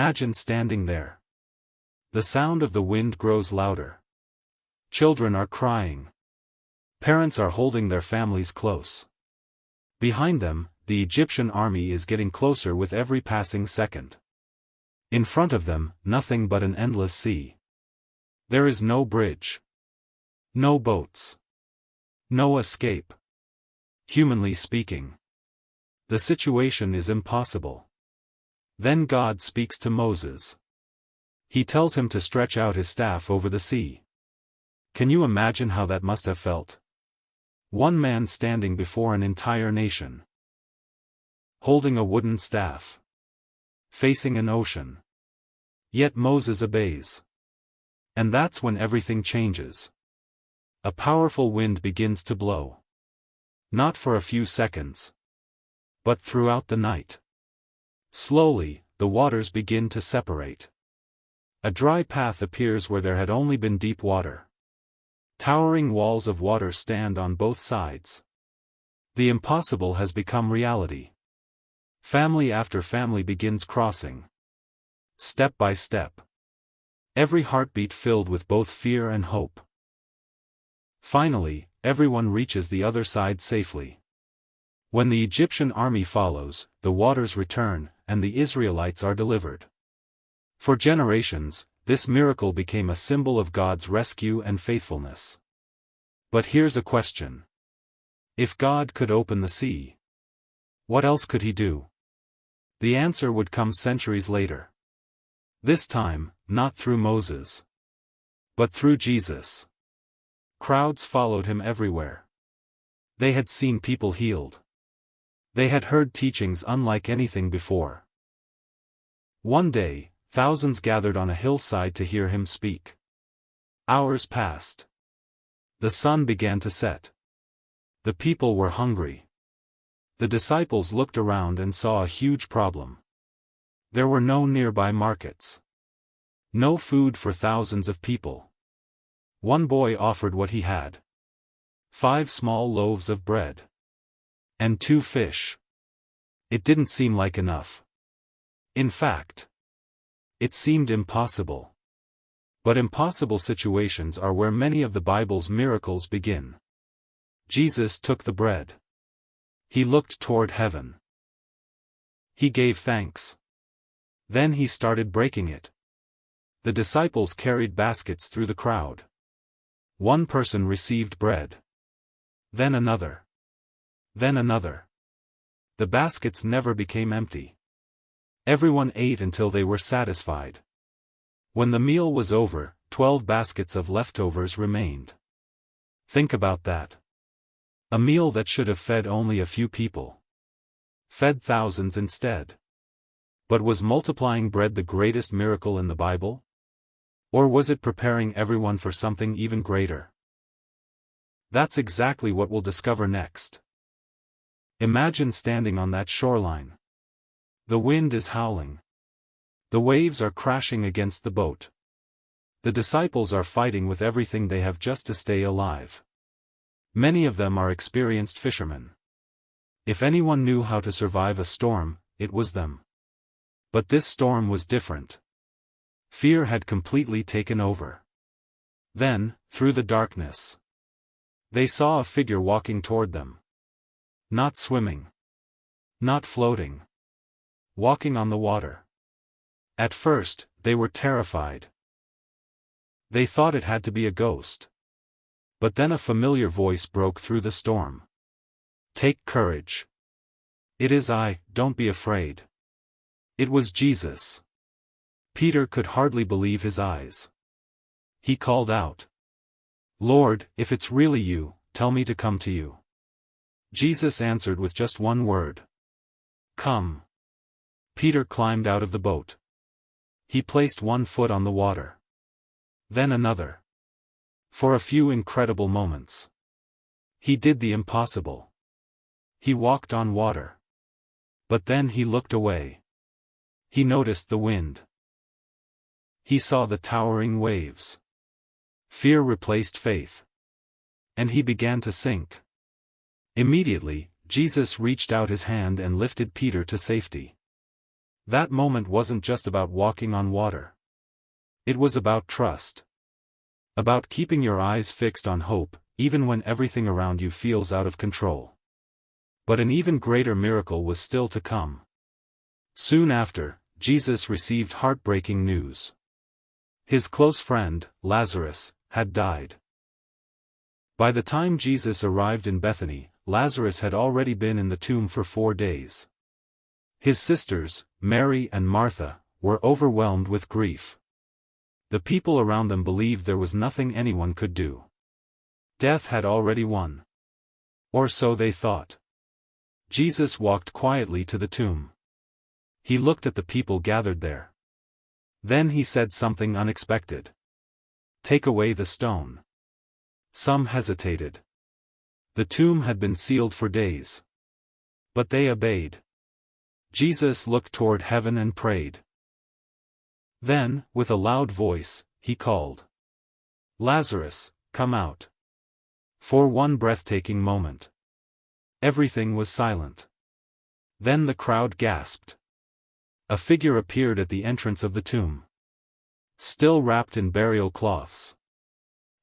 Imagine standing there. The sound of the wind grows louder. Children are crying. Parents are holding their families close. Behind them, the Egyptian army is getting closer with every passing second. In front of them, nothing but an endless sea. There is no bridge. No boats. No escape. Humanly speaking, the situation is impossible. Then God speaks to Moses. He tells him to stretch out his staff over the sea. Can you imagine how that must have felt? One man standing before an entire nation, holding a wooden staff, facing an ocean. Yet Moses obeys. And that's when everything changes. A powerful wind begins to blow. Not for a few seconds, but throughout the night. Slowly, the waters begin to separate. A dry path appears where there had only been deep water. Towering walls of water stand on both sides. The impossible has become reality. Family after family begins crossing. Step by step. Every heartbeat filled with both fear and hope. Finally, everyone reaches the other side safely. When the Egyptian army follows, the waters return, and the Israelites are delivered. For generations, this miracle became a symbol of God's rescue and faithfulness. But here's a question. If God could open the sea, what else could he do? The answer would come centuries later. This time, not through Moses, but through Jesus. Crowds followed him everywhere. They had seen people healed. They had heard teachings unlike anything before. One day, thousands gathered on a hillside to hear him speak. Hours passed. The sun began to set. The people were hungry. The disciples looked around and saw a huge problem. There were no nearby markets. No food for thousands of people. One boy offered what he had. 5 small loaves of bread. And 2 fish. It didn't seem like enough. In fact, it seemed impossible. But impossible situations are where many of the Bible's miracles begin. Jesus took the bread. He looked toward heaven. He gave thanks. Then he started breaking it. The disciples carried baskets through the crowd. One person received bread. Then another. Then another. The baskets never became empty. Everyone ate until they were satisfied. When the meal was over, 12 baskets of leftovers remained. Think about that. A meal that should have fed only a few people fed thousands instead. But was multiplying bread the greatest miracle in the Bible? Or was it preparing everyone for something even greater? That's exactly what we'll discover next. Imagine standing on that shoreline. The wind is howling. The waves are crashing against the boat. The disciples are fighting with everything they have just to stay alive. Many of them are experienced fishermen. If anyone knew how to survive a storm, it was them. But this storm was different. Fear had completely taken over. Then, through the darkness, they saw a figure walking toward them. Not swimming. Not floating. Walking on the water. At first, they were terrified. They thought it had to be a ghost. But then a familiar voice broke through the storm. Take courage. It is I, don't be afraid. It was Jesus. Peter could hardly believe his eyes. He called out, Lord, if it's really you, tell me to come to you. Jesus answered with just one word. Come. Peter climbed out of the boat. He placed one foot on the water. Then another. For a few incredible moments, he did the impossible. He walked on water. But then he looked away. He noticed the wind. He saw the towering waves. Fear replaced faith. And he began to sink. Immediately, Jesus reached out his hand and lifted Peter to safety. That moment wasn't just about walking on water. It was about trust. About keeping your eyes fixed on hope, even when everything around you feels out of control. But an even greater miracle was still to come. Soon after, Jesus received heartbreaking news. His close friend, Lazarus, had died. By the time Jesus arrived in Bethany, Lazarus had already been in the tomb for 4 days. His sisters, Mary and Martha, were overwhelmed with grief. The people around them believed there was nothing anyone could do. Death had already won. Or so they thought. Jesus walked quietly to the tomb. He looked at the people gathered there. Then he said something unexpected. "Take away the stone." Some hesitated. The tomb had been sealed for days. But they obeyed. Jesus looked toward heaven and prayed. Then, with a loud voice, he called, "Lazarus, come out." For one breathtaking moment, everything was silent. Then the crowd gasped. A figure appeared at the entrance of the tomb. Still wrapped in burial cloths.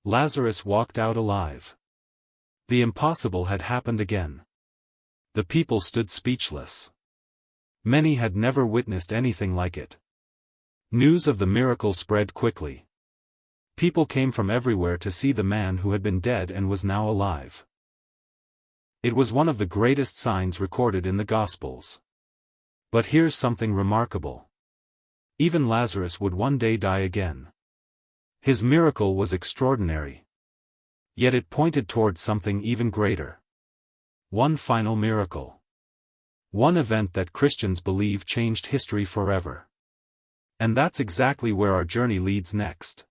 Lazarus walked out alive. The impossible had happened again. The people stood speechless. Many had never witnessed anything like it. News of the miracle spread quickly. People came from everywhere to see the man who had been dead and was now alive. It was one of the greatest signs recorded in the Gospels. But here's something remarkable. Even Lazarus would one day die again. His miracle was extraordinary. Yet it pointed toward something even greater. One final miracle. One event that Christians believe changed history forever. And that's exactly where our journey leads next.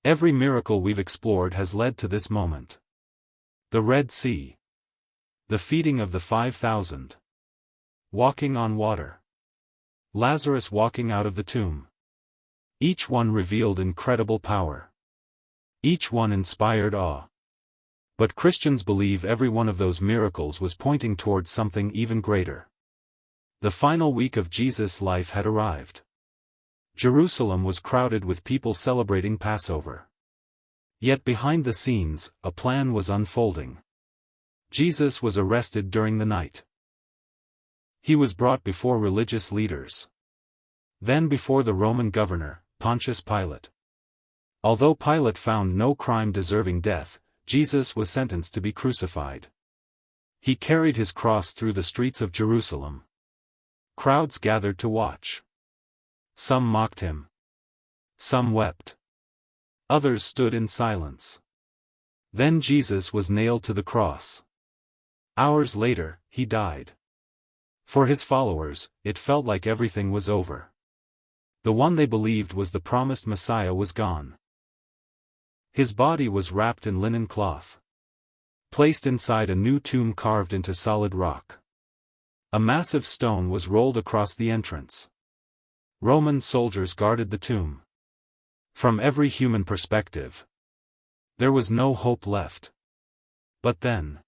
Every miracle we've explored has led to this moment. The Red Sea. The feeding of the 5,000. Walking on water. Lazarus walking out of the tomb. Each one revealed incredible power. Each one inspired awe. But Christians believe every one of those miracles was pointing towards something even greater. The final week of Jesus' life had arrived. Jerusalem was crowded with people celebrating Passover. Yet behind the scenes, a plan was unfolding. Jesus was arrested during the night. He was brought before religious leaders. Then before the Roman governor, Pontius Pilate. Although Pilate found no crime deserving death, Jesus was sentenced to be crucified. He carried his cross through the streets of Jerusalem. Crowds gathered to watch. Some mocked him. Some wept. Others stood in silence. Then Jesus was nailed to the cross. Hours later, he died. For his followers, it felt like everything was over. The one they believed was the promised Messiah was gone. His body was wrapped in linen cloth. Placed inside a new tomb carved into solid rock. A massive stone was rolled across the entrance. Roman soldiers guarded the tomb. From every human perspective, there was no hope left. But then,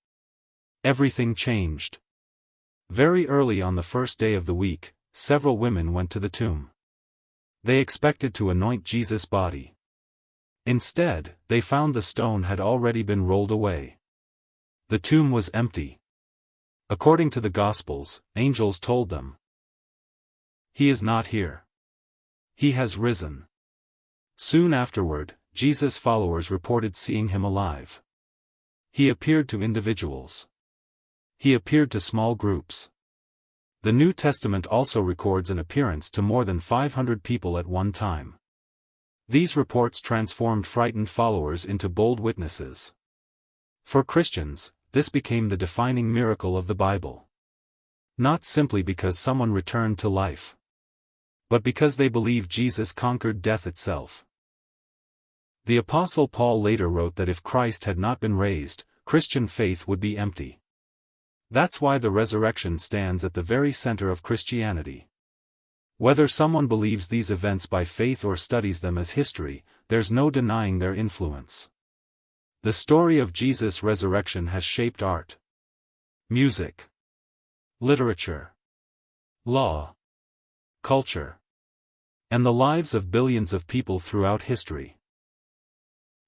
everything changed. Very early on the first day of the week, several women went to the tomb. They expected to anoint Jesus' body. Instead, they found the stone had already been rolled away. The tomb was empty. According to the Gospels, angels told them, "He is not here. He has risen." Soon afterward, Jesus' followers reported seeing him alive. He appeared to individuals. He appeared to small groups. The New Testament also records an appearance to more than 500 people at one time. These reports transformed frightened followers into bold witnesses. For Christians, this became the defining miracle of the Bible. Not simply because someone returned to life, but because they believed Jesus conquered death itself. The Apostle Paul later wrote that if Christ had not been raised, Christian faith would be empty. That's why the resurrection stands at the very center of Christianity. Whether someone believes these events by faith or studies them as history, there's no denying their influence. The story of Jesus' resurrection has shaped art, music, literature, law, culture, and the lives of billions of people throughout history.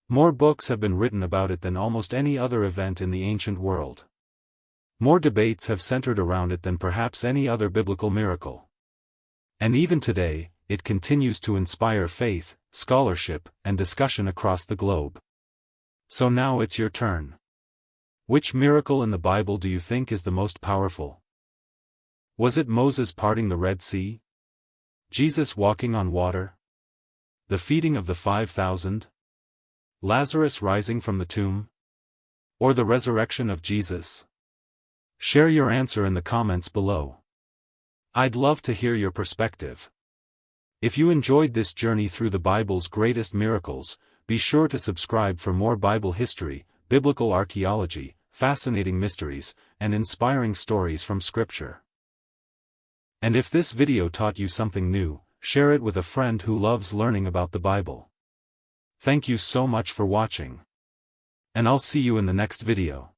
More books have been written about it than almost any other event in the ancient world. More debates have centered around it than perhaps any other biblical miracle. And even today, it continues to inspire faith, scholarship, and discussion across the globe. So now it's your turn. Which miracle in the Bible do you think is the most powerful? Was it Moses parting the Red Sea? Jesus walking on water? The feeding of the 5,000? Lazarus rising from the tomb? Or the resurrection of Jesus? Share your answer in the comments below. I'd love to hear your perspective. If you enjoyed this journey through the Bible's greatest miracles, be sure to subscribe for more Bible history, biblical archaeology, fascinating mysteries, and inspiring stories from Scripture. And if this video taught you something new, share it with a friend who loves learning about the Bible. Thank you so much for watching. And I'll see you in the next video.